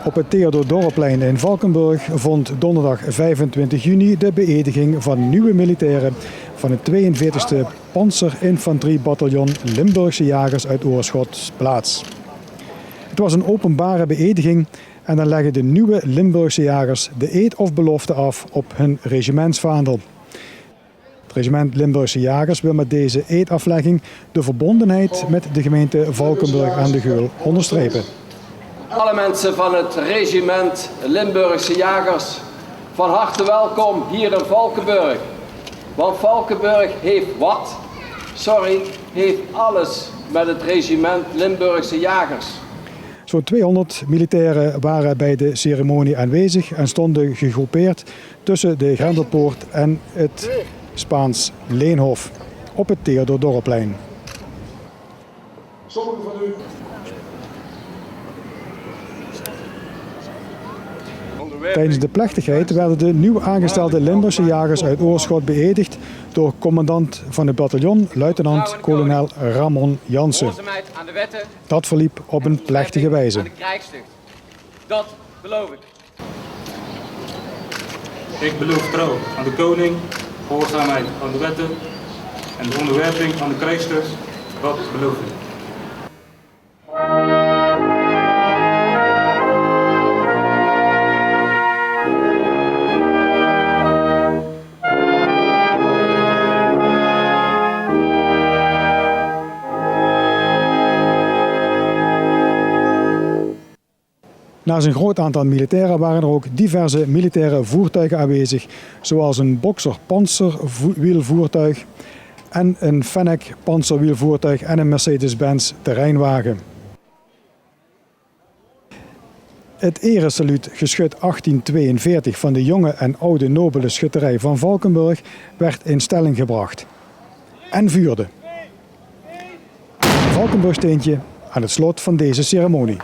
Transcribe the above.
Op het Theodor Dorpplein in Valkenburg vond donderdag 25 juni de beëdiging van nieuwe militairen van het 42e Panzerinfanteriebataljon Limburgse Jagers uit Oorschot plaats. Het was een openbare beëdiging en dan leggen de nieuwe Limburgse Jagers de eed of belofte af op hun regimentsvaandel. Het regiment Limburgse Jagers wil met deze eedaflegging de verbondenheid met de gemeente Valkenburg aan de Geul onderstrepen. Alle mensen van het regiment Limburgse Jagers, van harte welkom hier in Valkenburg. Want Valkenburg heeft heeft alles met het regiment Limburgse Jagers. Zo'n 200 militairen waren bij de ceremonie aanwezig en stonden gegroepeerd tussen de Grendelpoort en het Spaans Leenhof op het Theodor Dorpplein. Sommigen van u. Tijdens de plechtigheid werden de nieuw aangestelde Limburgse Jagers uit Oorschot beëdigd door commandant van het bataljon, luitenant-kolonel Ramon Jansen. Dat verliep op een plechtige wijze. Dat beloof ik. Ik beloof trouw aan de koning, gehoorzaamheid aan de wetten en de onderwerping aan de krijgstucht. Dat beloof ik. Naast een groot aantal militairen waren er ook diverse militaire voertuigen aanwezig, zoals een Boxer panzerwielvoertuig en een Fennec panzerwielvoertuig en een Mercedes-Benz terreinwagen. Het eresaluut geschut 1842 van de jonge en oude nobele schutterij van Valkenburg werd in stelling gebracht en vuurde. Een Valkenburgsteentje aan het slot van deze ceremonie.